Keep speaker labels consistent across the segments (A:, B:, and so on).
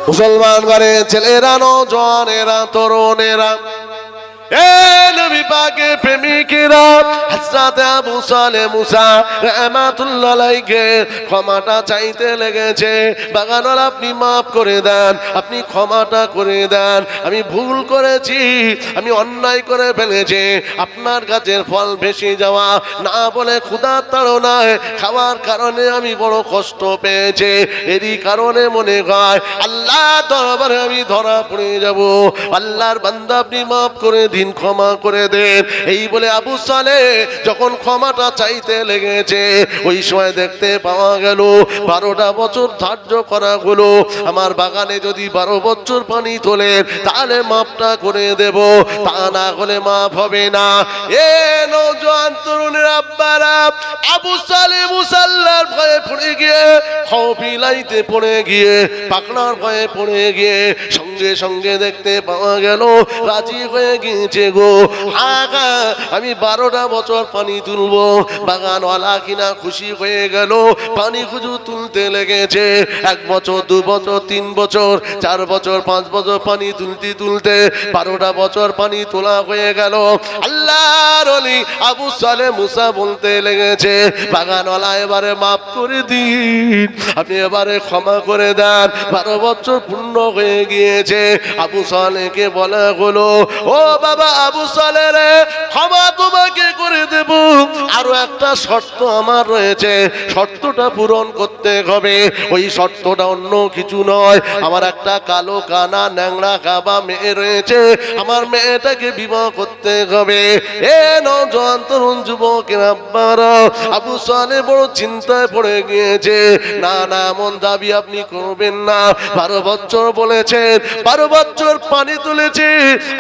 A: মুসলমান ঘরে ছেলেরা, নওজওয়ানেরা, তরুণেরা, নবী পাকের প্রেমিকেরা, হযরত আবু সালেহ মুসা রাহমাতুল্লাহ আলাইহি ক্ষমাটা চাইতে লেগেছে। বাগানওয়ালা, আপনি মাফ করে দেন, আপনি ক্ষমাটা করে দেন, আমি ভুল করেছি, আমি অন্যায় করে ফেলেছি। আপনার গাছের ফল ভেসে যাওয়া না বলে ক্ষুধার তাড়নায় খাওয়ার কারণে আমি বড় কষ্ট পেয়েছি, এরই কারণে মনে হয় আল্লাহর দরবারে আমি ধরা পড়ে যাব। আল্লাহর বান্দা, আপনি মাফ করে দিন, ক্ষমা করে দেন। এই বলে আবু সালেহ যখন ক্ষমাটা চাইতে লেগেছে, ওই সময় দেখতে পাওয়া গেল 12টা বছর ধার্য করা হলো, আমার বাগানে যদি 12 বছর পানি তোলেন তাহলে মাপটা করে দেব, তা না হলে মাপ হবে না। এ নওজোয়ান তরুণের আব্বারা, আবু সালেহ মুসাল্লার ভয়ে পড়ে গিয়ে, খবিলাইতে পড়ে গিয়ে, পাকনার ভয়ে পড়ে গিয়ে সঙ্গে সঙ্গে দেখতে পাওয়া গেল রাজি হয়ে গিয়েছে গো। আগা আমি 12টা বছর পানি তুলবো। বাগানওয়ালা কিনা খুশি হয়ে গেল, পানি খুঁজু তুলতে লেগেছে। 1 বছর, 2 বছর, 3 বছর, 4 বছর, 5 বছর পানি তুলতে তুলতে 12টা বছর পানি তোলা হয়ে গেল। আল্লাহর ওলি আবু সালেহ মুসা বলতে লেগেছে, বাগানওয়ালা এবারে মাফ করে দিন, আপনি এবারে ক্ষমা করে দেন, 12 বছর পূর্ণ হয়ে গিয়েছে। আবু সালেহকে বলা হলো, ও বাবা আবু সালেহ রে, ক্ষমা তোমাকে করে দেব, আরো একটা শর্ত আমার রয়েছে, শর্তটা পূরণ করতে হবে। ওই শর্তটা অন্য কিছু নয়, আমার একটা কালো কানা ন্যাংরা কাবা মেয়ে রয়েছে, আমার মেয়েটাকে বিবাহ করতে হবে। এ নওজোয়ান তরুণ যুবকেরা, আবু সালেহ বড় চিন্তায় পড়ে গিয়েছে। না না, এমন দাবি আপনি করবেন না, 12 বছর বলেছেন, 12 বছর পানি তুলেছে,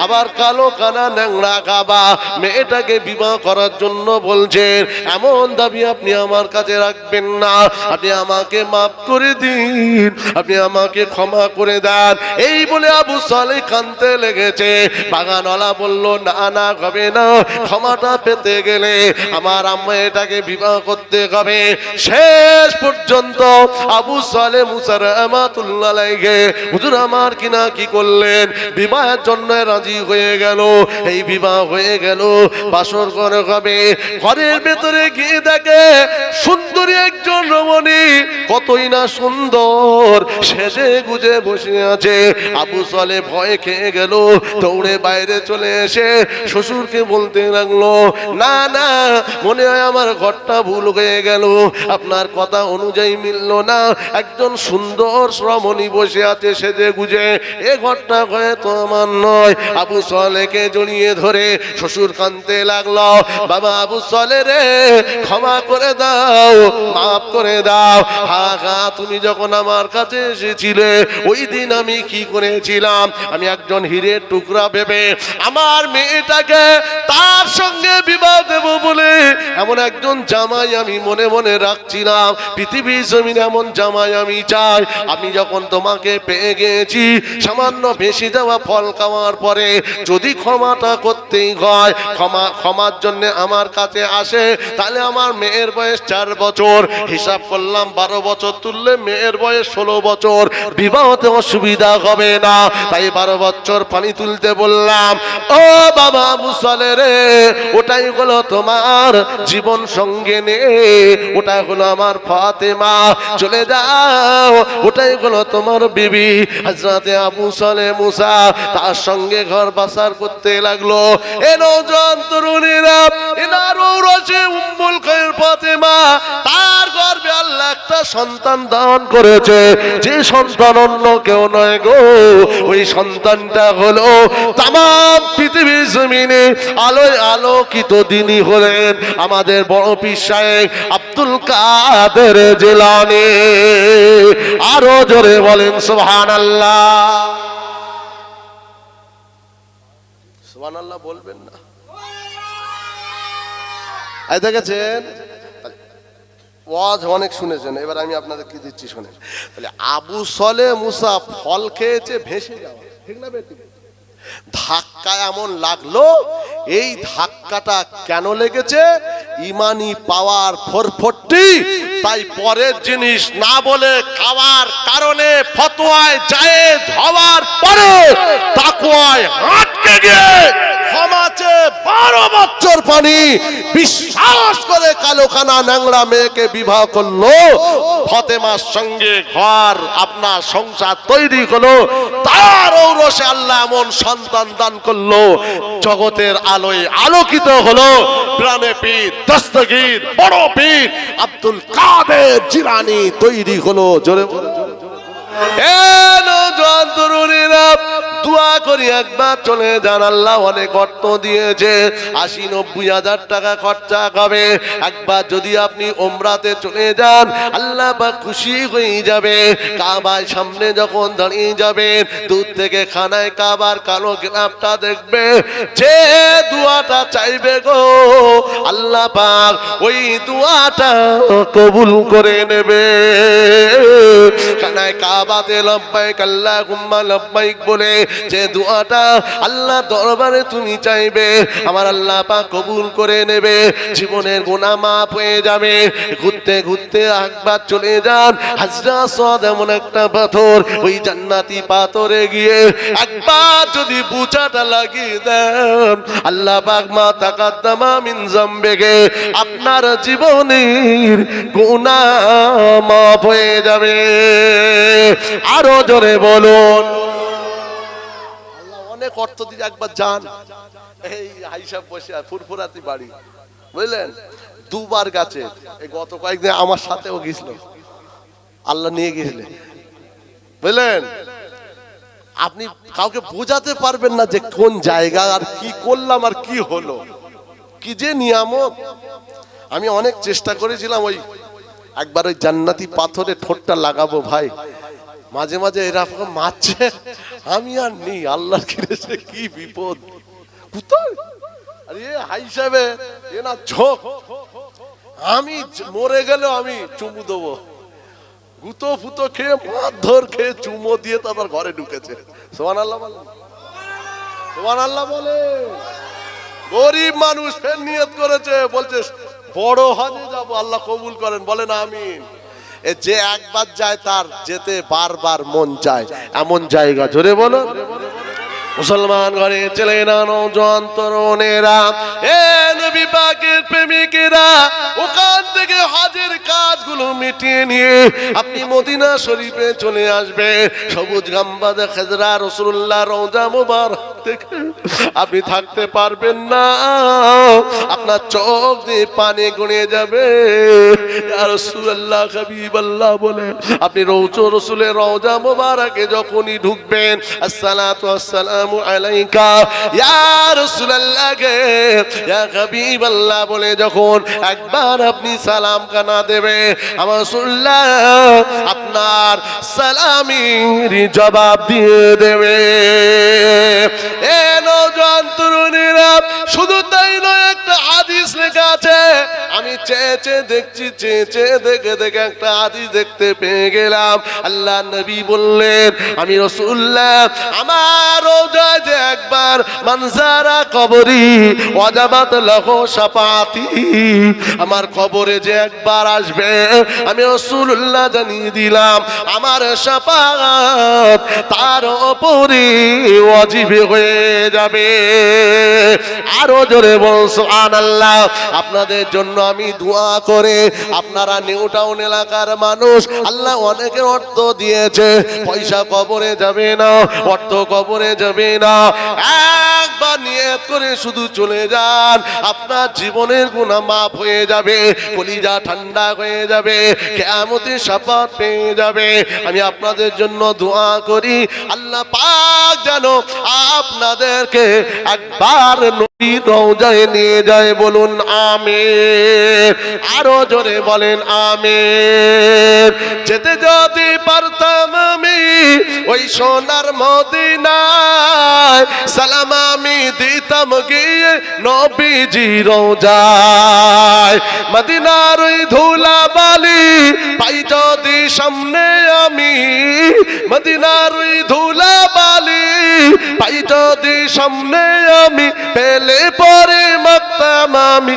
A: আবার কালো কানা ন্যাংরা কাবা মেয়েটাকে বিবাহ করার জন্য বলছেন, এমন দাবি আপনি আমার কাছে রাখবেন না, আপনি আমাকে মাফ করে দিন, আপনি আমাকে ক্ষমা করে দেন। এই বলে আবু সালেহ কাঁদতে লেগেছে। বাগানওয়ালা বলল, না না, হবে না, ক্ষমাটা পেতে গেলে আমার আম্মা এটাকে বিবাহ করতে হবে। শেষ পর্যন্ত আবু সালেহ মুসা রাহমাতুল্লাহ আলাইহি, হুজুর আমার কিনা কি করলেন, বিবাহের জন্য রাজি হয়ে গেল। এই বিবাহ হয়ে গেল, বাসর ঘর হবে। ঘরের ভেতরে গিয়ে দেখে সুন্দরী একজন রমণী, কতই না সুন্দর, সেজে গুজে বসে আছে। আবু সালেহ ভয় খেয়ে গেল, দৌড়ে বাইরে চলে এসে শ্বশুরকে বলতে লাগলো, না না, মনে হয় আমার ঘরটা ভুল হয়ে গেল, আপনার কথা অনুযায়ী মিলল না, একজন সুন্দর রমণী বসে আছে সেজে গুজে, এ ঘরটা হয়তো আমার নয়। আবু সালেহকে জড়িয়ে ধরে শ্বশুর কাঁদতে লাগলো, বাবা আবু সালেহ রে, ক্ষমা করে দাও, মাফ করে দাও। হা হা, তুমি যখন আমার কাছে এসেছিলে ওই দিন আমি কি করেছিলাম, আমি একজন হীরের টুকরা ভেবে আমার মেয়েটাকে তার সঙ্গে বিবাহ দেব বলে এমন একজন জামাই আমি মনে মনে রাখছিলাম। পৃথিবীর জমিনে এমন জামাই আমি চাই। আমি যখন তোমাকে পেয়ে গেছি, সামান্য বেশি দেওয়া ফল খাওয়ার পরে যদি ক্ষমাটা করতেই হয়, ক্ষমার জন্য আমার কাছে আসে, তাহলে আমার মেয়ের বয়স 4 বছর, হিসাব করলাম 12 বছর তুললে মেয়ের বয়স 16 বছর, বিবাহতে অসুবিধা হবে না, তাই 12 বছর পানি তুলতে বললাম। ও বাবা আবু সালেহ রে, ওটাই হলো তোমার জীবন সঙ্গে নে, ওটাই হলো আমার ফাতেমা, চলে যাও, ওটাই হলো তোমার বিবি। হযরত আবু সালেহ মুসা তার সঙ্গে ঘর বাসার করতে লাগলো। এ নওজোয়ান তরুণীরা, এনার ঔরসে উম্মুল খায়র ফাতেমা, তার গর্ভে আল্লাহ একটা সন্তান দান করেছে, যে সন্তান অন্য কেউ নয় গো, ওই সন্তানটা হলো তামাম পৃথিবীর জমিনে আলোয় আলোকিত দিনী হলেন আমাদের বড় পীর শাইখ আব্দুল কাদের জিলানী। আরো জোরে বলেন সুবহানাল্লাহ। সুবহানাল্লাহ বলবেন না? এই দেখেছেন, ওয়াজ অনেক শুনেছেন, এবার আমি আপনাদের কি দিচ্ছি শোনেন। তাহলে আবু সালেহ মুসা ফল খেয়েছে ভেসে যাওয়া, ঠিক না বেটি? ধাক্কা এমন লাগলো, এই ধাক্কাটা কেন লেগেছে, ইমানি পাওয়ার 440, তাই পরের জিনিস না বলে খাওয়ার কারণে ফতোয়ায় জায়েজ হওয়ার পরে তাকওয়ায় আটকে গিয়ে ক্ষমাচে 12 বছর পানি বিশ্বাস করে কালোখানা ন্যাংরা মেয়েকে বিবাহ করলো, ফাতেমার সঙ্গে ঘর আপনার সংসার তৈরি হলো, তার ঔরসে আল্লাহ এমন সন্তান দান করলো, জগতের আলোয় আলোকিত হলো। প্রাণে পীর দস্তগীর বড় পীর আব্দুল কাদের জিলানী তৈরি হলো। জোরে নওজোয়ান তরুণীরা দোয়া করি একবার চলে যান। আল্লাহ অনেক অর্থ দিয়েছে, 80-90 হাজার টাকা খরচা হবে। একবার যদি আপনি ওমরাতে চলে যান আল্লাহ পাক খুশি হয়ে যাবে। কাবার সামনে যখন দাঁড়িয়ে যাবেন দূর থেকে খানায় কাবার কালো গ্লাবটা দেখবে, যে দোয়াটা চাইবে গো আল্লাহ পাক ওই দোয়াটা কবুল করে নেবে। খানায় কাবাতে লব্বাইক আল্লাহুম্মা লব্বাইক বলে যে দোয়াটা আল্লাহ দরবারে তুমি চাইবে আমার আল্লাহ পাক কবুল করে নেবে, জীবনের গুনাহ মাফ হয়ে যাবে। ঘুরতে ঘুরতে একবার চলে যান হাজরা আসওয়াদ এমন একটা পাথর, ওই জান্নাতি পাথরে গিয়ে একবার যদি বুচাটা লাগিয়ে দেন আল্লাহ পাক মা তাকাদ্দামা মিন যামবিহি আপনার জীবনের গুনাহ মাফ হয়ে যাবে। আরো জোরে বলুন অনেক অর্থ দিয়ে একবার যান। এই হাইসাব বসে ফুরফুরাতি বাড়ি বুঝলেন, দুবার গেছে, এই গত কয়েকদিন আমার সাথেও গেছিল, আল্লাহ নিয়ে গেছিলেন বুঝলেন। আপনি কাউকে বোঝাতে পারবেন না যে কোন জায়গা আর কি করলাম আর কি হলো, কি যে নিয়ামত। আমি অনেক চেষ্টা করেছিলাম ওই একবার ওই জান্নাতি পাথরে ঠোঁটটা লাগাবো ভাই, মাঝে মাঝে এরকম মারছে, আমি আর নেই, আল্লাহর কিরেছে কি বিপদ। হিসাবে এ না ঝোঁক, আমি মরে গেলেও আমি চুমু দেবো, গুতো ফুতো খেয়ে মারধর খেয়ে চুমো দিয়ে তারপর ঘরে ঢুকেছে। সুবহানাল্লাহ বলে, সুবহানাল্লাহ বলে। গরিব মানুষ ফের নিয়ত করেছে, বলছে বড় হজে যাবো, আল্লাহ কবুল করেন, বলেন আমিন। যে একবার যায় তার যেতে বারবার মন চায়, এমন জায়গা। জোরে বলো মুসলমান ঘরে ছেলে না নওজোয়ান তরুণেরা, এ নবী পাকের প্রেমিকেরা, ওখান থেকে হজের কাজগুলো মিটিয়ে নিয়ে আপনি মদিনা শরীফে চলে আসবে। সবুজ গাম্বাদে খেজরা রাসূলুল্লাহ রওজা মুবারক দেখে আপনি থাকতে পারবেন না, আপনার চোখ দিয়ে পানি গড়িয়ে যাবে। ইয়া রাসূলুল্লাহ হাবিবাল্লাহ বলে আপনি রাসূলের রওজা মুবারকে যখনই ঢুকবেন, আসসালাতু আসসালামু আলাইকা ইয়া রাসূলুল্লাহ গে ইয়া হাবিবাল্লাহ বলে যখন একবার আপনি সালাম কানা দেবে, আমার রাসূলুল্লাহ আপনার সালামের জবাব দিয়ে দেবে। এ নওজোয়ান তরুণীরা, শুধু তাই নয়, একটা হাদিস লেখা আছে, আমি চেয়ে চেয়ে দেখছি, চেয়ে চেয়ে দেখে দেখে একটা হাদিস দেখতে পেয়ে গেলাম। আল্লাহ নবী বললেন, আমি রাসূলুল্লাহ আমার রওজায় যে একবার মানজারা কবরি ওয়াজাবাত লাহু শাফাআতি, আমার কবরে যে একবার আসবে আমি রাসূলুল্লাহ জানিয়ে দিলাম আমার শাফাআত তার উপরে ওয়াজিব হয়ে যাবে। আরো জোরে বলুন সুবহানাল্লাহ। আপনাদের জন্য আমি দোয়া করে, আপনারা নিউ টাউন এলাকার মানুষ, আল্লাহ অনেকের অর্থ দিয়েছে, পয়সা কবরে যাবে না, অর্থ কবরে যাবে না, একবার নিয়ত করে শুধু চলে যান, আপনার জীবনের গুনাহ মাফ হয়ে যাবে, কলিজা ঠান্ডা হয়ে যাবে, কিয়ামতের শাফাত পেয়ে যাবে। আমি আপনাদের জন্য দোয়া করি আল্লাহ পাক যেন আপনাদেরকে একবার নবীর রওজায় নিয়ে যায়, বলুন আমিন। আরো জোরে বলেন আমিন। যেতে যদি পারতাম আমি ওই সোনার মদিনায়, সালাম আমি দিতাম গিয়ে নবীজি রওজায়, মদিনার ওই ধুলা বালি পাই যদি সামনে আমি, মদিনার ওই ধুলা বালি পাই যদি সামনে আমি, পেলে পরে মাখতাম আমি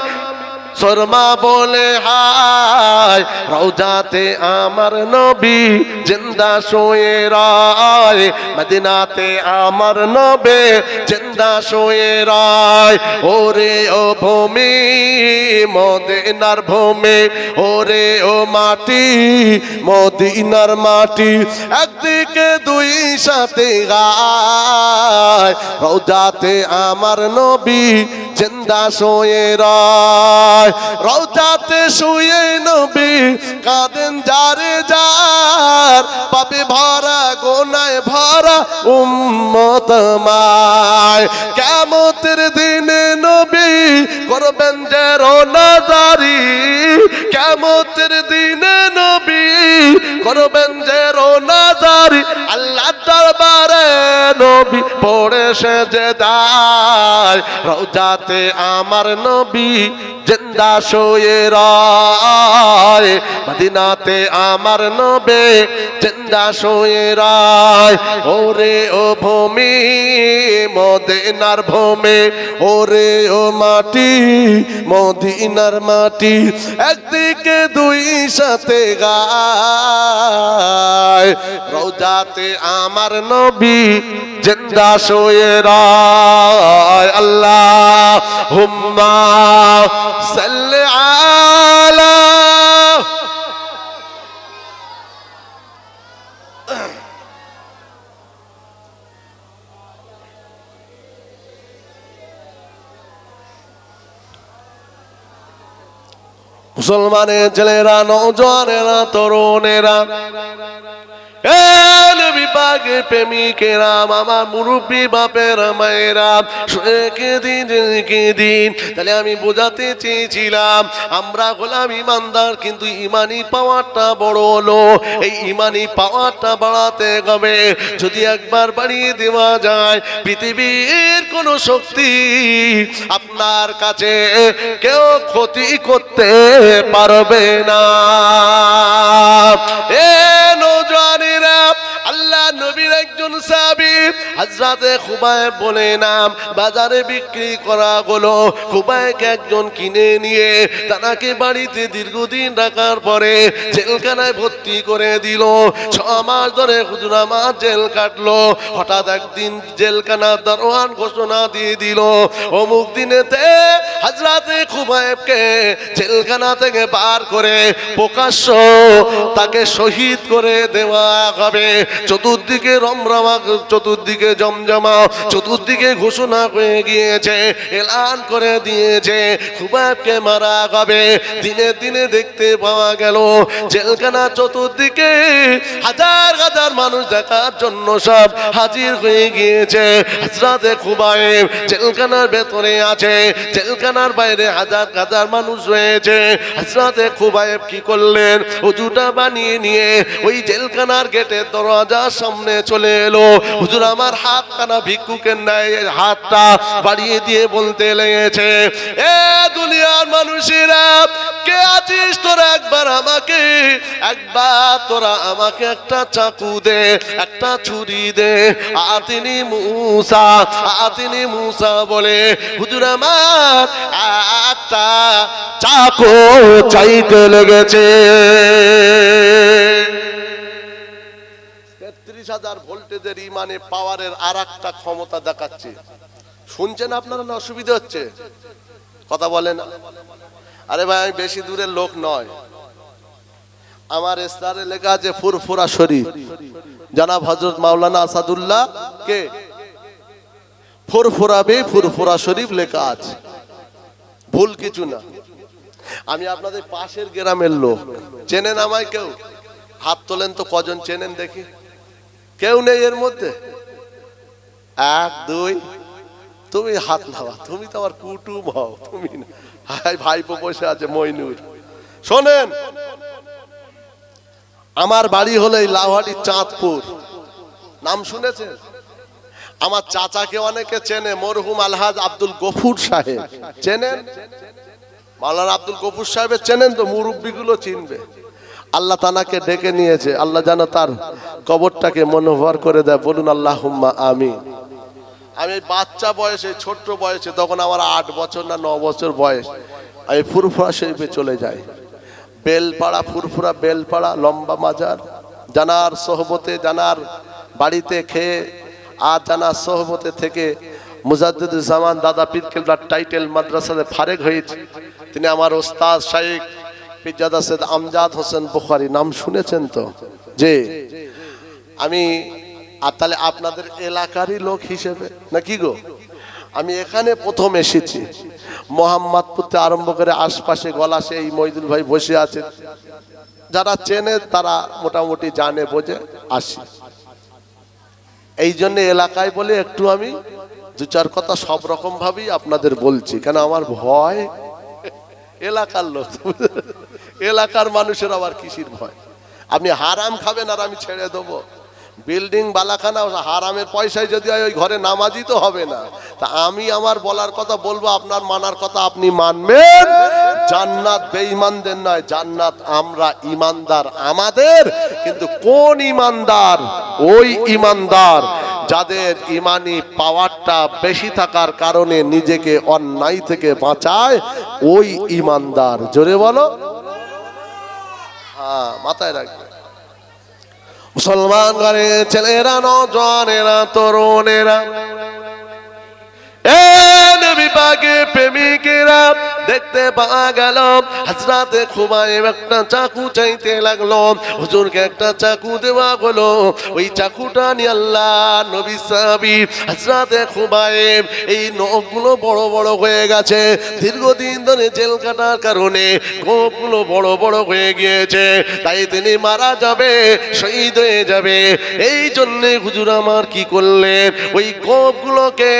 A: সুরমা বলে হায় রওজাতে আমার নবী জিন্দা শুয়ে রয় মদিনাতে আমার নবী জিন্দা শুয়ে রয় ওরে ও ভূমি মদিনার ভূমি ওরে ও মাটি মদিনার মাটি একদিকে দুই সাথে গায় রওজাতে আমার নবী জিন্দা শুয়ে রয় রওজাতে শুয়ে নবী কাঁদেন যারে যার পাপে ভরা গোনায় ভরা উম্মত মায় কিয়ামতের দিনে নবী করবেন যে রোনাজারি কিয়ামতের দিনে নবী করবেন যে রোনাজারি আল্লাহ দরবারে নবী পড়ে সেজদায় রওজাতে আমার নবী জিন্দা শুয়ে রয় মদিনাতে আমার নবী জিন্দা শুয়ে রয় ওরে ও ভূমি মদিনার ভূমি ওরে ও মাটি মদিনার মাটি একদিকে দুই সাথে গায় রওজাতে আমার নবী জিন্দা শুয়ে রয় আল্লাহুম্মা সাল্লি আলা মুসলমানের ছেলেরা নওজোয়ানেরা তরুণেরা নবী পাকের প্রেমিকেরা আমার মুরব্বী বাপের মায়েরা দিন তাহলে আমি বোঝাতে চেয়েছিলাম আমরা হলাম ইমানদার কিন্তু ইমানি পাওয়ারটা বড় হলো এই ইমানি পাওয়ারটা বাড়াতে হবে যদি একবার বাড়িয়ে দেওয়া যায় পৃথিবীর কোনো শক্তি আপনার কাছে কেউ ক্ষতি করতে পারবে না এ নওজোয়ানেরা আল্লাহ নবীর একজন সাহাবী হযরতে খুবাইব বলে নাম বাজারে বিক্রি করা হলো খুবাইবকে একজন কিনে নিয়ে তাকে বাড়িতে দীর্ঘদিন রাখার পরে জেলখানায় ভর্তি করে দিল 6 মাস ধরে হুজুর আমার জেল কাটলো হঠাৎ একদিন জেলখানার দারোয়ান ঘোষণা দিয়ে দিল অমুক দিনেতে হযরতে খুবাইবকে জেলখানা থেকে বার করে প্রকাশ্য তাকে শহীদ করে দেওয়া হবে চতুর্দিকে রমরমা চতুর্দিকে জমজমা চতুর্দিকে ঘোষণা হয়ে গিয়েছে এলান করে দিয়েছে খুবাইবকে মারা হবে দিনে দিনে দেখতে পাওয়া গেল জেলখানা চতুর্দিকে হাজার হাজার মানুষ দেখার জন্য সব হাজির হয়ে গিয়েছে হযরতে খুবাইব জেলখানার ভেতরে আছে জেলখানার বাইরে হাজার হাজার মানুষ রয়েছে হযরতে খুবাইব কি করলেন ওযুটা বানিয়ে নিয়ে ওই জেলখানার গেটের দরজার সামনে চলে এলো হুজুর আমার হাতখানা ভিক্ষুকের ন্যায় হাতটা বাড়িয়ে দিয়ে বলতে লেগেছে এ দুনিয়ার মানুষেরা কে আছিস তোরা একবার তোরা আমাকে একটা চাকু দে একটা ছুরি দে আতিনি মুসা বলে হুজুর আমার একটা চাকু চাইতে লেগেছে 33,000 ভোল্টেজের ইমানে পাওয়ারের আরেকটা ক্ষমতা দেখাচ্ছে শুনছেন আপনারা না অসুবিধা হচ্ছে কথা বলেন আরে ভাই আমি বেশি দূরের লোক নয় আমার ইসলামে লেখা আছে ফুরফুরা শরীফ জনাব হযরত মাওলানা আসাদুল্লাহ কে ফুরফুরা শরীফ লেখা আছে ভুল কিছু না আমি আপনাদের পাশের গ্রামের লোক চেনেন আমায় কেউ হাত তোলেন তো কজন চেনেন দেখি কেউ নেই এর মধ্যে 1 2 তুমি হাত নাও তুমি তো আমার কুটুম হও তুমি না হাই ভাইপো বসে আছে মইনুর শোনেন আমার বাড়ি হলো এই লাউহাটির চাঁদপুর নাম শুনেছেন আমার চাচাকে অনেকে চেনে মরহুম আলহাজ আব্দুল গফুর সাহেব চেনেন মাওলানা আব্দুল গফুর সাহেবের চেনেন তো মুরব্বিগুলো চিনবে আল্লাহ তানাকে ডেকে নিয়েছে আল্লাহ যেন তার কবরটাকে মনোহর করে দেয় বলুন আল্লাহুম্মা আমিন আমি বাচ্চা বয়সে, ছোট্ট বয়সে, তখন আমার 8 বছর না 9 বছর বয়স, আমি ফুরফুরা শরীফে চলে যাই। বেলপাড়া, ফুরফুরা বেলপাড়া, লম্বা মাজার, জানার সোহবতে, জানার বাড়িতে খেয়ে আর জানার সোহবতে থেকে মুজাদ্দিদুজ্জামান দাদা পীর কেবলার টাইটেল মাদ্রাসাতে ফারেক হয়েছে। তিনি আমার ওস্তাদ শাইখ পিরজাদা সৈয়দ আমজাদ হোসেন বুখারী, নাম শুনেছেন তো? যে আমি আর তাহলে আপনাদের এলাকারই লোক হিসেবে নাকি গো, আমি এখানে প্রথম এসেছি। মোহাম্মদপুর থেকে আরম্ভ করে আশপাশে গলাশে এই মইদুল ভাই বসে আছে, যারা চেনে তারা মোটামুটি জানে বোঝে আসি। এই জন্য এলাকায় বলে একটু আমি 2-4 কথা সব রকম ভাবেই আপনাদের বলছি, কেন আমার ভয় এলাকার লোক, এলাকার মানুষের আবার কিসির ভয়? আপনি হারাম খাবেন আর আমি ছেড়ে দেবো? বিল্ডিং বালাখানা হারামের পয়সায় যদি হয় ওই ঘরে নামাজি তো হবে না। তা আমি আমার বলার কথা বলবো, আপনার মানার কথা আপনি মানবেন। জান্নাত বেঈমানদের নয়, জান্নাত আমরা ইমানদার আমাদের। কিন্তু কোন ইমানদার? ওই ইমানদার যাদের ইমানি পাওয়ারটা বেশি থাকার কারণে নিজেকে অন্যায় থেকে বাঁচায়, ওই ইমানদার। জোরে বলো। হ্যাঁ, মাথায় রাখবে। মুসলমান ঘরে ছেলেরা, নওজওয়ানেরা, তরুণেরা, নবী পাকের প্রেমিকেরা, দেখতে পাওয়া গেল হযরতে খুবাইব একটা চাকু চাইতে লাগলো। হুজুরকে একটা চাকু দেওয়া হলো। ওই চাকুটা নিয়ে আল্লাহ নবী সাহাবী হযরতে খুবাইব, এই নখগুলো বড় বড় হয়ে গেছে, দীর্ঘদিন ধরে জেল কাটার কারণে নখগুলো বড় বড় হয়ে গিয়েছে, তাই তিনি মারা যাবে, শহীদ হয়ে যাবে। এই জন্যে হুজুর আমার কি করলেন, ওই নখগুলোকে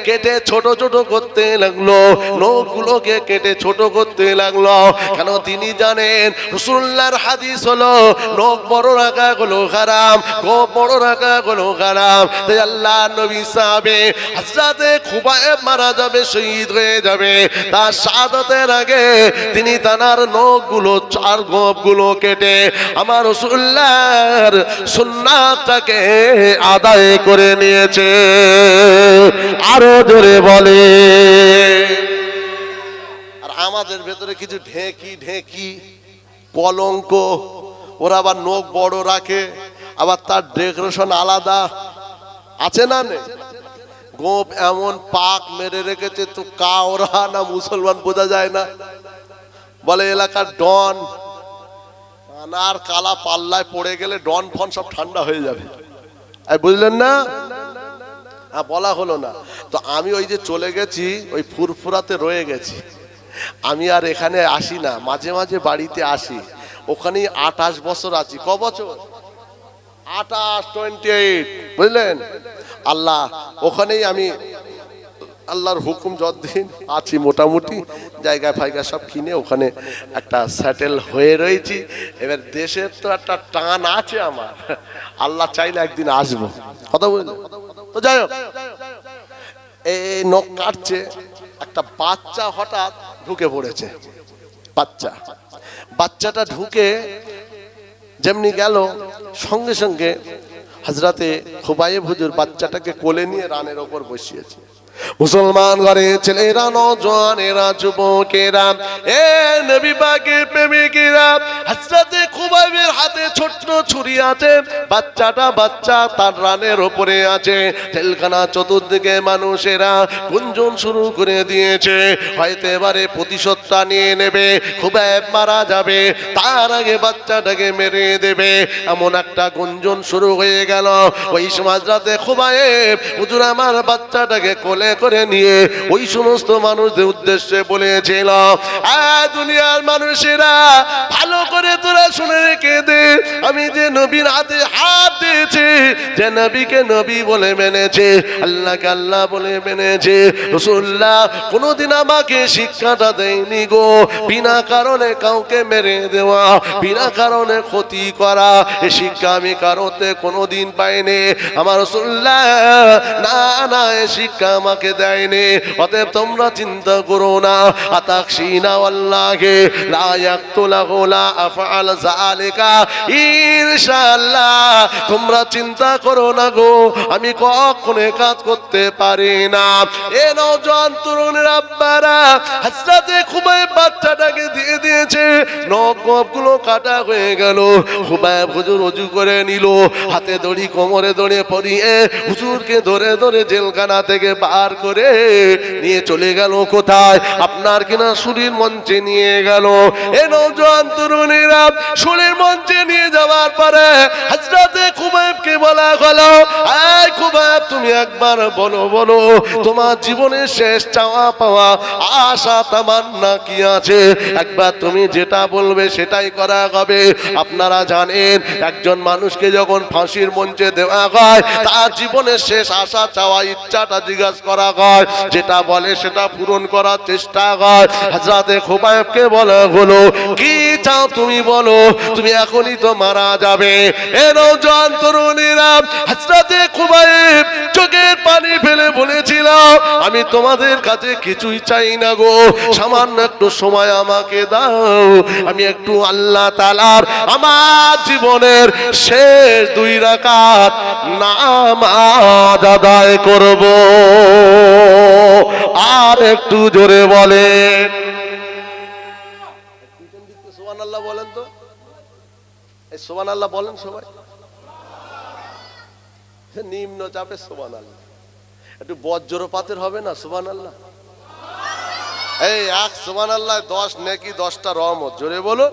A: কেটে ছোট ছোট করতে লাগলো, নখগুলোকে কেটে ছোট করতে লাগলো। কেন তিনি জানেন রাসূলুল্লাহর হাদিস হলো নখ বড় রাখা হলো হারাম, নখ বড় রাখা হলো হারাম। তাই আল্লাহ নবী সাহাবে হযরতে খুবাইব মারা যাবে, শহীদ হয়ে যাবে, তার শাহাদাতের আগে তিনি তার নখগুলো, 4 নখগুলো কেটে আমার রাসূলুল্লাহর সুন্নাতটাকে আদায় করে নিয়েছে। আরো জোরে বলে। আর আমাদের ভেতরে কিছু ঢেকি ঢেকি কলঙ্ক, ওরা আবার নখ বড় রাখে, আবার তার ডেকোরেশন আলাদা আছে না? গোপ এমন পাক মেরে রেখেছে, তো কাওরা না মুসলমান বোঝা যায় না। বলে এলাকার ডন, আর কালা পাল্লায় পড়ে গেলে ডন ফন সব ঠান্ডা হয়ে যাবে। বুঝলেন না? বলা হলো না তো। আমি ওই যে চলে গেছি, ওই ফুরফুরাতে রয়ে গেছি, আমি আর এখানে আসি না, মাঝে মাঝে বাড়িতে আসি। ওখানেই 28 বছর আছি। ক বছর? 28 বুঝলেন? আল্লাহ, ওখানেই আমি আল্লাহর হুকুম যতদিন আছি মোটামুটি জায়গা ফায়গা সব কিনে ওখানে একটা সেটেল হয়ে রয়েছি। এবার দেশের তো একটা টান আছে আমার, আল্লাহ চাইলে একদিন আসবো। কথা বললো তো। যাই হোক, এই নখ কাটছে, একটা বাচ্চা হঠাৎ ঢুকে পড়েছে। বাচ্চাটা ঢুকে যেমনি গেল, সঙ্গে সঙ্গে হযরতে খুবাইব হুজুর বাচ্চাটাকে কোলে নিয়ে রানের ওপর বসিয়েছে। মুসলমান ঘরে ছেলেরা, নওজওয়ানেরা, যুবকেরা, এ নবী পাকের প্রেমিকেরা, হযরতে খুবাইবের হাতে ছোট্ট ছুরি আছে, বাচ্চা তার রানের উপরে আছে। জেলখানা চতুর্দিকে মানুষেরা গুঞ্জন শুরু করে দিয়েছে, হয়তো এবারে প্রতিশোধটা নিয়ে নেবে, খুবাইব মারা যাবে, তার আগে বাচ্চাটাকে মেরে দেবে, এমন একটা গুঞ্জন শুরু হয়ে গেল। ওই সময় হযরতে খুবাইব হুজুর আমার বাচ্চাটাকে কোলে করে নিয়ে ওই সমস্ত মানুষদের উদ্দেশ্যে বলেছিল, দুনিয়ার মানুষেরা ভালো করে তোরা শুনে রেখে দে, আমি যে নবীর হাতে হাত দিয়েছি, যে নবীকে নবী বলে মেনেছে, আল্লাহকে আল্লাহ বলে মেনেছে, রাসূলুল্লাহ কোনোদিন আমাকে শিক্ষাটা দেয়নি গো, বিনা কারণে কাউকে মেরে দেওয়া, বিনা কারণে ক্ষতি করা, এই শিক্ষা আমি কারোতে কোনোদিন পাইনি। আমার রাসূলুল্লাহ না, এই শিক্ষা আমাকে দেয়নি। অতএব তোমরা চিন্তা করো না, আতাকশিনা আল্লাহে লা ইয়াকতুলাহু লা আফআল যালিকা, ইনশাআল্লাহ তোমরা চিন্তা করো না গো, আমি কখনো কাজ করতে পারি না। এ নওজোয়ান তরুণের আব্বারা হযরতে খুবাইব বাচ্চাটাকে দিয়ে দিয়েছে, নখ-গুলো কাটা হয়ে গেল। খুবাইব হুজুর ওযু করে নিল, হাতে দড়ি কোমরে দড়ি পরিয়ে হুজুরকে ধরে ধরে জেলখানা থেকে বার করে নিয়ে চলে গেল কোথায়? আপনার কিনা সুরের মঞ্চে নিয়ে গেল। এ নওজোয়ান তরুণীরা সুরের মঞ্চে নিয়ে যাওয়ার পরে হযরতে খুবাইবকে বলা হলো, এই খুবাইব তুমি একবার বলো বলো তোমার জীবনের শেষ চাওয়া পাওয়া আশা তামান্না কি আছে? একবার তুমি যেটা বলবে সেটাই করা হবে। আপনারা জানেন একজন মানুষকে যখন ফাঁসির মঞ্চে দেওয়া হয় তার জীবনের শেষ আশা চাওয়া ইচ্ছাটা জিজ্ঞাসা করা হয়, যেটা বলে সেটা পূরণ করার চেষ্টা হয়। হযরতে খুবাইবকে বলা হলো, কি চাও তুমি বলো, তুমি এখনই তো মারা যাবে। এ নওজোয়ান তরুণীরা হযরতে খুবাইব চোখের পানি ফেলে বলেছিল, আমি তোমাদের কাছে কিছুই চাই না গো, সামান্য একটু সময় আমাকে দাও, আমি একটু আল্লাহ তাআলার আমার জীবনের শেষ 2 রাকাত নামাজ আদায় করব। আর একটু জোরে বলেন সুবহানাল্লাহ, বলেন তো এই সুবহানাল্লাহ বলেন সবাই নিম্ন চাপে সুবহানাল্লাহ। একটু বজ্রপাতের হবে না সুবহানাল্লাহ? এই এক সুবহানাল্লাহ 10 নেকি 10টা রহমত, জোরে বলো।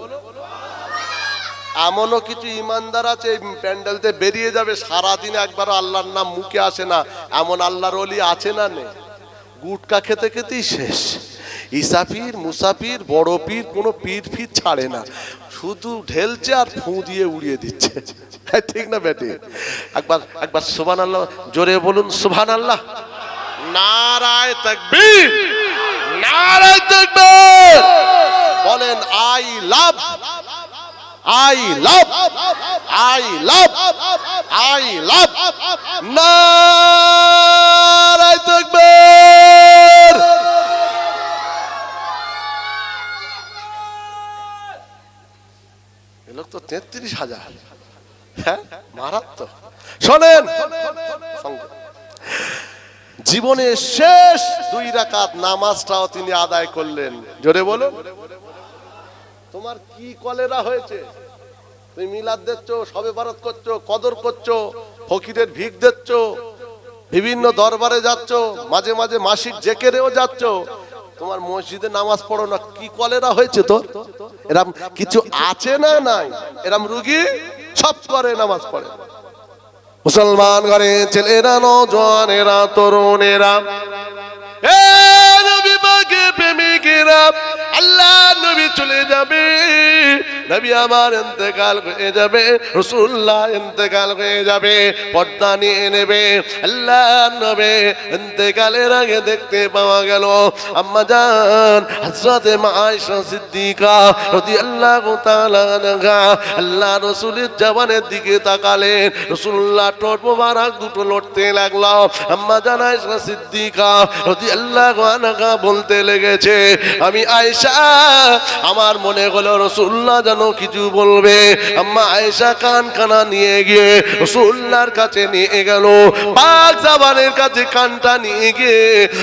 A: এমনও কিছু ইমানদার আছে প্যান্ডেলতে বেরিয়ে যাবে, সারাদিন একবার আল্লাহর নাম মুখে আসে না, এমন আল্লাহর ওলি আছে না নেই? গুটকা খেতে খেতেই শেষ। ইসাফির মুসাফির বড় পীর কোনো পীর ফির ছাড়ে না, শুধু ঢেলছে আর ফু দিয়ে উড়িয়ে দিচ্ছে, ঠিক না বেটি? একবার সুবহানাল্লাহ জোরে বলুন সুবহানাল্লাহ। নারায়ে তাকবীর, নারায়ে তাকবীর। বলেন I love, I love, I love, I love, নারায়ে তাকবীর। এ লোক তো 33,000, হ্যাঁ মারাত্মক। শোনেন, জীবনের শেষ 2 রাকাত নামাজটাও তিনি আদায় করলেন, জোরে বলুন। তোমার কি কলেরা হয়েছে? তুমি মিলাদ দিচ্ছ, শবে বরাত করছো, কদর করছো, ফকিরের ভিক দিচ্ছ, বিভিন্ন দরবারে যাচ্ছ, মাঝে মাঝে মাসিক জেকেরেও যাচ্ছ, তোমার মসজিদে নামাজ পড়ো না, কি কলেরা হয়েছে তোর? এরম কিছু আছে না নাই? এরম রুগী সব করে নামাজ পড়ে। মুসলমান ঘরে ছেলেরা, নওজোয়ানেরা, তরুণেরা, এ নবী পাকের প্রেমিকেরা, আল্লাহ নবী চলে যাবে, নবী আমার ইন্তেকাল হয়ে যাবে, রাসূলুল্লাহ ইন্তেকাল হয়ে যাবে, পর্দা নিয়ে নেবে। আল্লাহ নবী ইন্তেকালের আগে দেখতে পাওয়া গেল আম্মা জান হযরতে আয়েশা সিদ্দিকা রাদিয়াল্লাহু তাআলা আনহা আল্লাহ রাসূলের জবানের দিকে তাকালেন, রাসূলুল্লাহ ঠোঁট মোবারক দুটো লড়তে লাগলো। আম্মা জান আয়েশা সিদ্দিকা রাদিয়াল্লাহু আনহা বলতে লেগেছে, আমি আয়েশা আমার মনে হলো রাসূলুল্লাহ যেন কিছু বলবে। আম্মা আয়েশা কান কানা নিয়ে গিয়ে রাসূলুল্লাহর কাছে নিয়ে গেল, পাক জবানের কাছে কানটা নিয়ে গিয়ে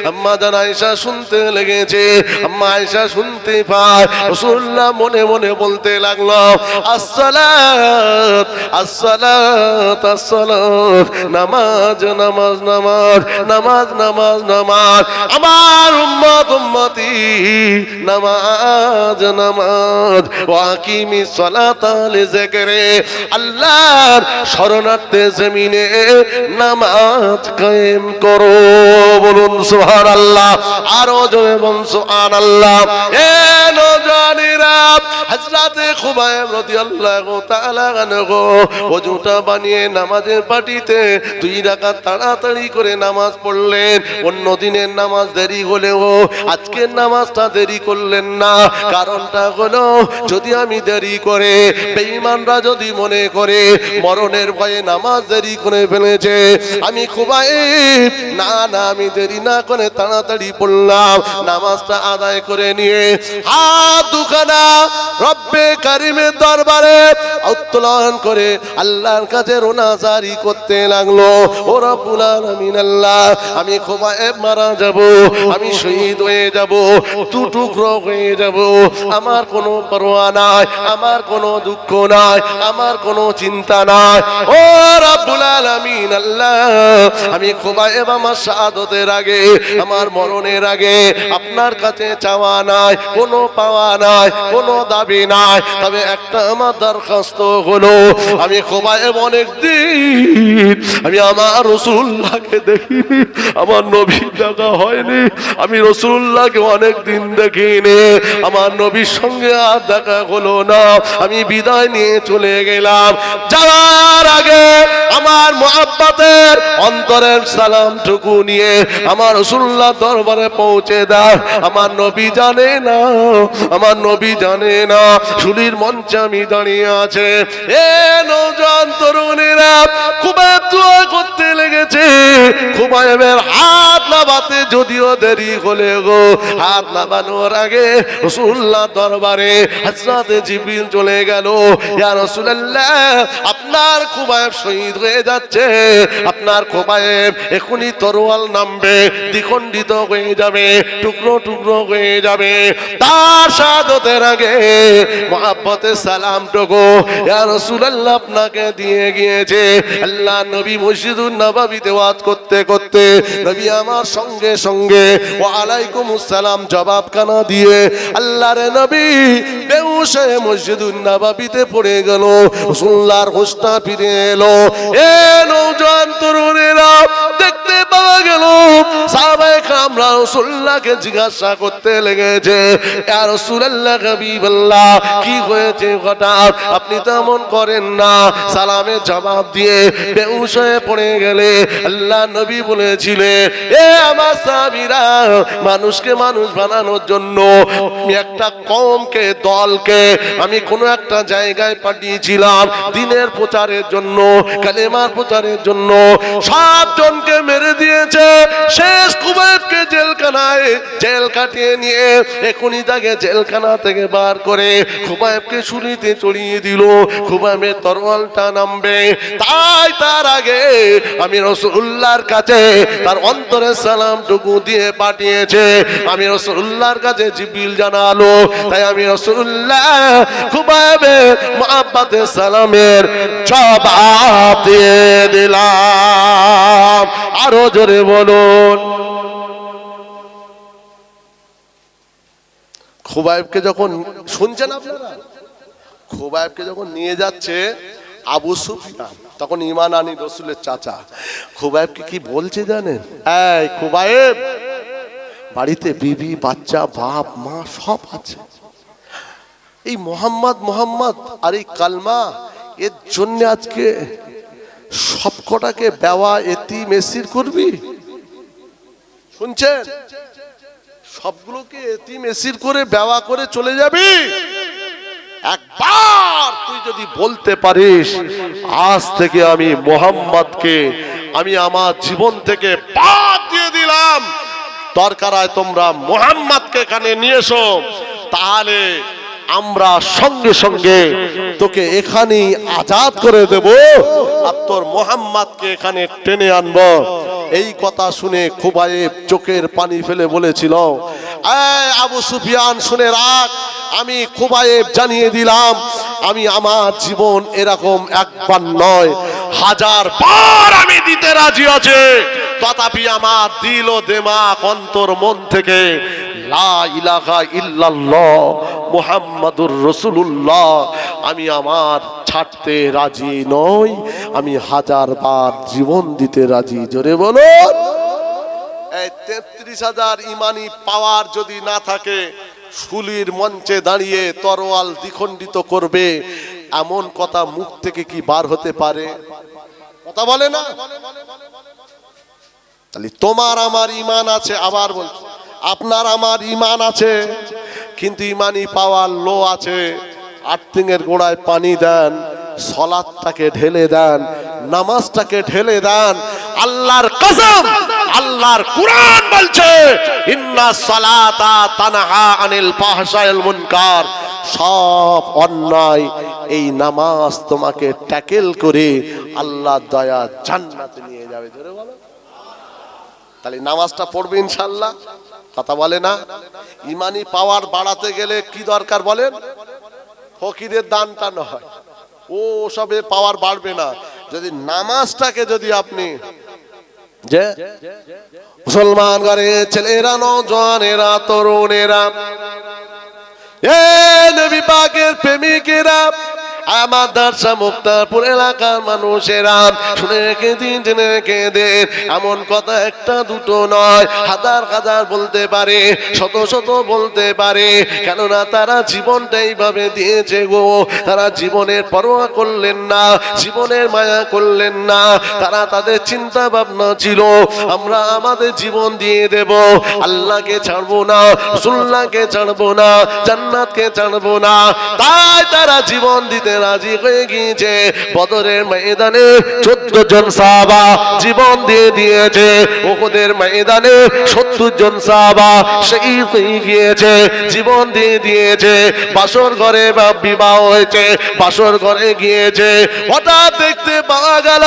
A: আম্মা জান আয়েশা শুনতে লেগেছে। আম্মা আয়েশা শুনতে পায় রাসূলুল্লাহ মনে মনে বলতে লাগলো, আসসালাত আসসালাত আসসালাত, নামাজ নামাজ নামাজ, নামাজ নামাজ নামাজ, আমার উম্মত উম্মতি নামাজ নামাজ, ওয়াকিমিস সালাতা লিযিকরি, আল্লাহর শরণার্থে জমিনে নামাজ কায়েম করো। বলুন সুবহানাল্লাহ, আরো জোরে বলুন সুবহানাল্লাহ। এ নওজোয়ানেরা, হযরতে খুবাইব রাদিয়াল্লাহু তাআলা আনহু ওযুটা বানিয়ে নামাজের পাটিতে 2 রাকাত তাড়াতাড়ি করে নামাজ পড়লেন। অন্য দিনের নামাজ দেরি হলেও আজকের নামাজটা দেরি করলেন না। কারণটা হলো, যদি আমি দেরি করে, বেঈমানরা যদি মনে করে মরণের ভয়ে নামাজ দেরি করে ফেলেছে, আমি খুবাইব না না, আমি দেরি না করে তাড়াতাড়ি পড়লাম। নামাজটা আদায় করে নিয়ে হাত দুখানা রব্বে কারিমের দরবারে উত্তোলন করে আল্লাহর কাছে রোনাজারি করতে লাগলো। ও রব্বুল আলামিন, আল্লাহ, আমি খুবাইব মারা যাব, আমি শহীদ হয়ে যাব, দু টুকরো হয়ে যাব, আমার কোনো পরোয়া নাই, আমার কোনো দুঃখ নাই, আমার কোনো চিন্তা নাই। ও রব্বুল আলামিন, আল্লাহ, আমি খুবাইব আমার শাহাদাতের আগে, আমার মরণের আগে আপনার কাছে চাওয়া নাই, কোনো পাওয়া নাই, কোনো দাবি নাই। তবে একটা আমার দরখাস্ত হলো, আমি খুবাইব অনেক দিন আমি আমার রাসূলুল্লাহকে দেখিনি, আমার নবী দেখা হয়নি, আমি রাসূলুল্লাহকে অনেক দিন দেখিনি, আমার নবীর সঙ্গে আর দেখা হলো না। আমি বিদায় নিয়ে চলে গেলাম। যাওয়ার আগে আমার মুহাব্বতের অন্তরের সালামটুকু নিয়ে আমার রাসূলুল্লাহ দরবারে পৌঁছে দাও। আমার নবী জানে না, আমার নবী জানে না শুলির মঞ্চে আমি দাঁড়িয়ে আছে। এ নওজোয়ান তরুণেরা, খুবাইব দোয়া করতে লেগেছে। খুবাইবের হাত নাবাতে যদিও দেরি হলে গো, হাত নাবানোর আগে রাসূলুল্লাহ দরবারে হযরতে জিবরিল চলে গেল। ইয়া রাসূলুল্লাহ, আপনার খুবাইব শহীদ হয়ে যাচ্ছে, আপনার খুবাইব এখনই তরোয়াল নামবে, দ্বিখণ্ডিত হয়ে যাবে, টুকরো টুকরো হয়ে যাবে। তার শাহাদাতের আগে মুহাব্বতের সালামটুকু ইয়া রাসূলুল্লাহ আপনাকে দিয়ে গিয়েছে। আল্লাহ নবী মসজিদুন নববীতে ওয়াজ করতে করতে নবী আমার সঙ্গে সঙ্গে ওয়া আলাইকুমুস সালাম জবাব কানা দিয়ে আল্লাহর নবী বেহুশ হয়ে মসজিদুন নববীতে পড়ে গেল। রাসূলুল্লাহর হোশটা ফিরে এলো। এ নওজোয়ান তরুণেরা, দেখতে পাওয়া গেল সাহাবায়ে কেরামরা রাসূলুল্লাহকে জিজ্ঞাসা করতে লেগেছে, ইয়া রাসূলুল্লাহ, হাবিবাল্লাহ, কি হয়েছে হঠাৎ? আপনি তো এমন করেন না। সালামের জবাব দিয়ে বেহুশ হয়ে পড়ে গেলে আল্লাহ নবী বলেছিলেন, এ আমার সাহাবীরা, মানুষকে মানুষ বানানোর জন্য একটা কওমকে, দলকে আমি কোনো একটা জায়গায় পাঠিয়েছিলাম দ্বীনের প্রচারের জন্য, কালেমার প্রচারের জন্য। 7 জনকে মেরে দিয়েছে। শেষ খুবাইবকে জেলখানায় জেল কাটিয়ে নিয়ে এখনই তাকে জেলখানা থেকে বার করে খুবাইবকে শুলিতে চড়িয়ে দিল। খুবাইবের তরোয়ালটা নামবে, তাই তার আগে আমি রাসূলুল্লাহর কাছে তার অন্তরের সালামটুকু দিয়ে পাঠিয়েছে। আমি রাসূলুল্লাহর কাছে জিবরিল জানালো, তাই আমি রাসূলুল্লাহ খুবাইবের মুহাব্বতের সালামের জবাব দিয়ে দিলাম। আরো জোরে বলুন। খুবাইবকে যখন শুনছেন আপনারা, খুবাইবকে যখন নিয়ে যাচ্ছে আবু সুফিয়ান, তখন ঈমান আনী রাসূলের চাচা, খুবাইবকে কি বলছে জানেন? এই খুবাইব, বাড়িতে বিবি, বাচ্চা, বাপ মা সব আছে, এই মোহাম্মদ মোহাম্মদ আর এই কালমা, এর জন্য আজকে সবকটাকে বেওয়া এতিম এসির করবি? শুনছেন? সবগুলোকে এতিম এসির করে বেওয়া করে চলে যাবি? একবার তুই যদি বলতে পারিস, আজ থেকে আমি মোহাম্মদকে আমি আমার জীবন থেকে বাদ দিয়ে দিলাম, দরকার হয় তোমরা মোহাম্মদকে এখানে নিয়ে এসো, তাহলে আমরা সঙ্গে সঙ্গে তোকে এখানেই আজাদ করে দেব আর তোর মোহাম্মদকে এখানে টেনে আনবো। এই কথা শুনে খুবাইব চোখের পানি ফেলে বলেছিল, এই আবু সুফিয়ান, শুনে রাখ, আমি খুবাইব জানিয়ে দিলাম, আমি আমার জীবন এরকম একবার নয় 1000 বার আমি দিতে রাজি আছি, তথাপি আমার দিল ও দিমাগ অন্তর মন থেকে লা ইলাহা ইল্লাল্লাহ মুহাম্মাদুর রাসূলুল্লাহ আমি আমার ছাড়তে রাজি নই, আমি 1000 বার জীবন দিতে রাজি। জোরে বলুন। এই 33,000 ইমানি পাওয়ার যদি না থাকে শুলির মঞ্চে দাঁড়িয়ে তরোয়াল দ্বিখণ্ডিত করবে, এমন কথা মুখ থেকে কি বার হতে পারে? কথা বলে না? তাহলে তোমার আমার ইমান আছে, আবার বলছি আপনার আমার ইমান আছে, কিন্তু ইমানি পাওয়ার লো আছে। আর্থিংয়ের গোড়ায় পানি দেন, সলাতটাকে ঢেলে দেন, নামাজটাকে ঢেলে দেন। আল্লাহর কসম, আল্লাহর কুরআন বলছে ইন্না সালাতা তানহা আনিল ফাহশাইল মুনকার, সব অন্যায় এই নামাজ তোমাকে ট্যাকেল করে আল্লাহ দয়া জান্নাতে নিয়ে যাবে। জোরে বলো। তাহলে নামাজটা পড়বে ইনশাআল্লাহ। কথা বলে না? ইমানি পাওয়ার বাড়াতে গেলে কি দরকার বলেন? ফকিরের দানটা নয়, ও সবে পাওয়ার বাড়বে না। যদি নামাজটাকে যদি আপনি যে মুসলমান ঘরে ছেলেরা, নওজওয়ানেরা, তরুণেরা, এ নবী পাকের প্রেমিকেরা, আমার দারসা মুক্তারপুর এলাকার মানুষেরা শুনে রেখে দিন, জেনে রেখে দিন। এমন কথা একটা দুটো নয়, হাজার হাজার বলতে পারে, শত শত বলতে পারে। কেননা তারা জীবনটা এইভাবে দিয়েছে গো, তারা জীবনের পরোয়া করলেন না, জীবনের মায়া করলেন না। তারা তাদের চিন্তা ভাবনা ছিল আমরা আমাদের জীবন দিয়ে দেব, আল্লাহকে ছাড়বো না, রাসূলুল্লাহকে ছাড়বো না, জান্নাতকে ছাড়বো না। তাই তারা জীবন দিতে রাজি হয়ে গিয়েছে। বদরের ময়দানে 14 জন সাহাবা জীবন দিয়ে দিয়েছে। উহুদের ময়দানে 70 জন সাহাবা শহীদ হয়ে গিয়েছে, জীবন দিয়ে দিয়েছে। বাসর ঘরে বা বিবাহ হয়েছে, বাসর ঘরে গিয়েছে। হঠাৎ দেখতে পাওয়া গেল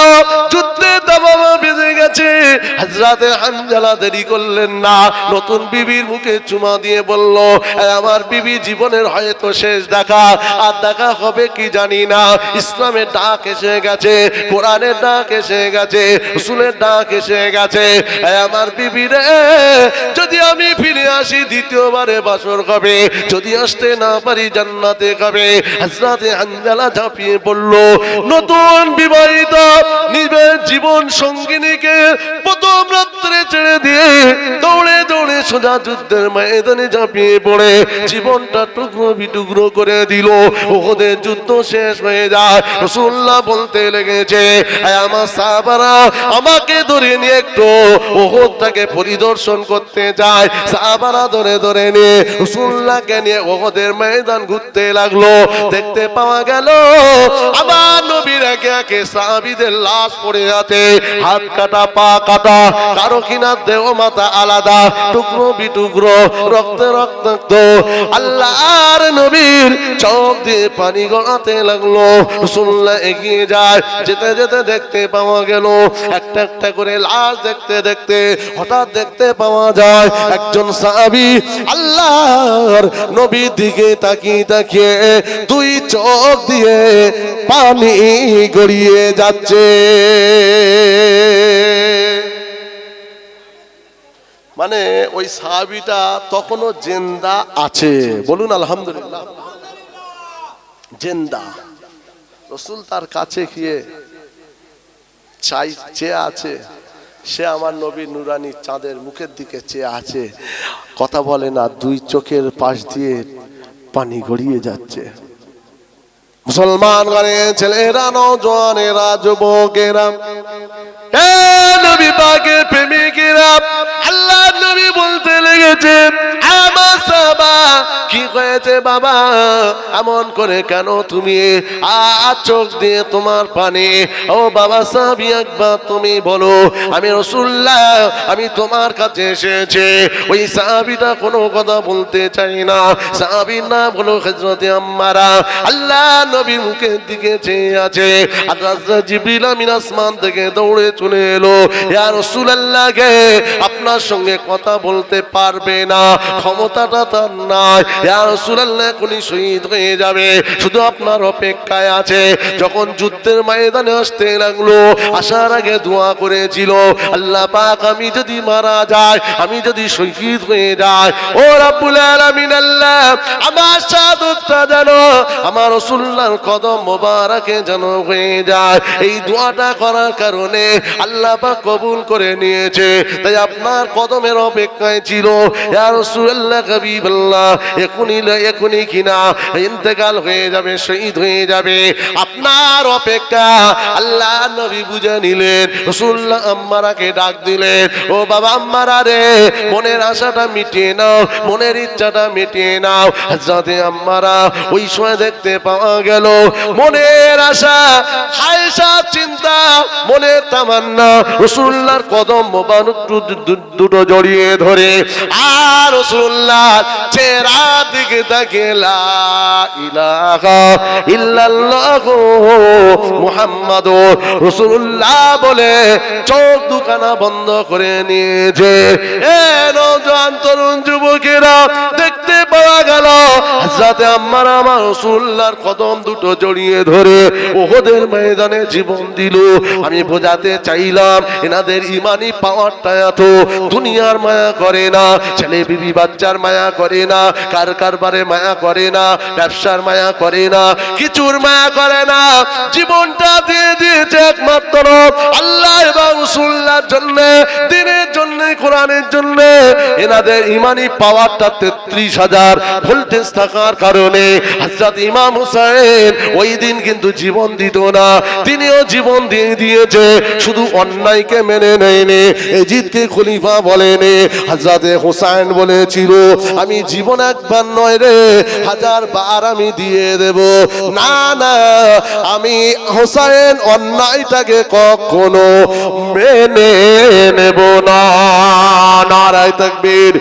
A: যুদ্ধে দাবামা বেজে গেছে। হযরতে হানজালা দেরি করলেন না, নতুন বিবির মুখে চুমা দিয়ে বলল, আমার বিবি জীবনের হয়তো শেষ দেখা, আর দেখা হবে কি জানি না। ইসলামের ডাক এসে গেছে, কোরআনের ডাক এসে গেছে, রাসূলের ডাক এসে গেছে। আমার বিবি রে, যদি আমি ফিরে আসি দ্বিতীয়বারে বাসর হবে, যদি আসতে না পারি জান্নাতে হবে। হযরতে হানজালা ঝাঁপিয়ে পড়ল। নতুন বিবাহিত নিজের জীবন সঙ্গিনীকে প্রথম রাত্রে ছেড়ে দিয়ে দৌড়ে দৌড়ে সোজা যুদ্ধের ময়দানে ঝাঁপিয়ে পড়ে জীবনটা টুকরো বিটুকরো করে দিল। ওদের যুদ্ধ শেষ হয়ে যায়, রাসূলুল্লাহ বলতে লেগেছে, আমার সাহাবারা আমাকে ধরে নিয়ে একটু ওহদটাকে পরিদর্শন করতে যায়। সাহাবারা ধরে ধরে নিয়ে রাসূলুল্লাহকে নিয়ে ওহদের ময়দান ঘুরতে লাগলো। দেখতে পাওয়া গেল আমার নবীর একে একে সাহাবীদের লাশ পড়ে আছে, হাত কাটা, পা কাটা, কারো কিনা দেহ মাথা আলাদা, টুকরো বিটুকরো, রক্তে রক্তাক্ত। আল্লাহর নবীর চোখ দিয়ে পানি গড়াতে লাগলো। রাসূলুল্লাহ এগিয়ে যায়, যেতে যেতে দেখতে পাওয়া গেল একটা একটা করে লাশ। দেখতে দেখতে হঠাৎ দেখতে পাওয়া যায় একজন সাহাবী আল্লাহর নবীর দিকে তাকিয়ে তাকিয়ে দুই চোখ দিয়ে পানি গড়িয়ে যাচ্ছে। মানে ওই সাহাবীটা তখনও জিন্দা আছে, বলুন আলহামদুলিল্লাহ। জিন্দা। রাসূল তার কাছে গিয়ে চেয়ে আছে, সে আমার নবী নুরানি চাঁদের মুখের দিকে চেয়ে আছে, কথা বলে না, দুই চোখের পাশ দিয়ে পানি গড়িয়ে যাচ্ছে। মুসলমান ঘরে ছেলেরা, নওজওয়ানেরা, যুবকেরা, এ নবী পাকের প্রেমিকেরা, আল্লাহর নবী বলতে লেগেছে, আমার সাহাবা, কি হয়েছে বাবা, এমন করে কেন তুমি চোখ দিয়ে তোমার পানি? ও বাবা সাহাবী, একবার তুমি বলো, আমি রাসূলুল্লাহ, আমি তোমার কাছে এসেছি। ওই সাহাবীটা কোনো কথা বলতে চাই না। সাহাবীর নাম হলো হযরতে আম্মারা। আল্লাহ নবীর মুখের দিকে চেয়ে আছে। আর হযরত জিবরিল আমিন আসমান থেকে দৌড়ে চলে এলো, ইয়া রাসূলুল্লাহ গে, আপনার সঙ্গে কথা বলতে পারবে না, ক্ষমতাটা তার নাই। ইয়া রাসূলুল্লাহ এখনই শহীদ হয়ে যাবে, শুধু আপনার অপেক্ষায় আছে। যখন যুদ্ধের ময়দানে আসতে লাগলো, আসার আগে দোয়া করেছিল, আল্লাহ পাক, আমি যদি মারা যায়, আমি যদি শহীদ হয়ে যাই, ও রাব্বুল আলামিন আল্লাহ, আমার শাহাদাতটা যেন আমার রাসূলুল্লাহর কদম মোবারকে যেন হয়ে যায়। এই দোয়াটা করার কারণে আল্লাহ পাক কবুল করে নিয়েছে। তাই আপনার যার কদমের অপেক্ষায় ছিল। ইয়া রাসূলুল্লাহ হাবিবাল্লাহ, এখনই কিনা ইন্তেকাল হয়ে যাবে, শহীদ হয়ে যাবে, আপনার অপেক্ষা। আল্লাহ নবী বুঝে নিলেন। রাসূলুল্লাহ আম্মারাকে ডাক দিলেন, ও বাবা আম্মারা রে, মনের আশাটা মিটিয়ে নাও, মনের ইচ্ছাটা মিটিয়ে নাও। হযরতে আম্মারা ওই সময় দেখতে পাওয়া গেল মনের আশা, আয়েশা চিন্তা, মনের তামান্না রাসূলুল্লাহর কদম মোবারক দুটো জড়িয়ে ধরে আর রাসূলুল্লাহর চেহারার দিকে তাকিয়ে লা ইলাহা ইল্লাল্লাহ মুহাম্মাদুর রাসূলুল্লাহ বলে চোখ দুখানা বন্ধ করে নিয়েছে। এ নওজোয়ান তরুণ যুবকেরা, দেখতে পাওয়া গেল হযরতে আম্মারা আমার রাসূলুল্লাহর কদম দুটো জড়িয়ে ধরে উহুদের ময়দানে জীবন দিল। আমি বোঝাতে চাইলাম এনাদের ইমানি পাওয়ারটা এত, দুনিয়ার মায়া করে না, ছেলে বিবি বাচ্চার মায়া করে না, কারবারে মায়া করে না, ব্যবসার মায়া করে না, কিছুর মায়া করে না, জীবনটা দিয়ে দিয়েছে একমাত্র আল্লাহ এবং রাসূলুল্লাহর জন্য, দ্বীনের জন্য, কোরআনের জন্য। এনাদের ইমানি পাওয়ারটা ৩৩,০০০ ভোল্টেজ থাকার কারণে হযরত ইমাম হুসাইন ওই দিন কিন্তু জীবন দিত না, তিনিও জীবন দিয়ে দিয়েছে। শুধু অন্যায়কে মেনে নেয়নি, এজিদকে খলিফা বলেনি। হযরত হুসাইন বলেছিল, আমি জীবন একবার নয় রে, 1000 বার আমি দিয়ে দেব। না না, আমি হুসাইন অন্যায়টাকে কখনো মেনে নেব না। নারায়ে তাকবীর।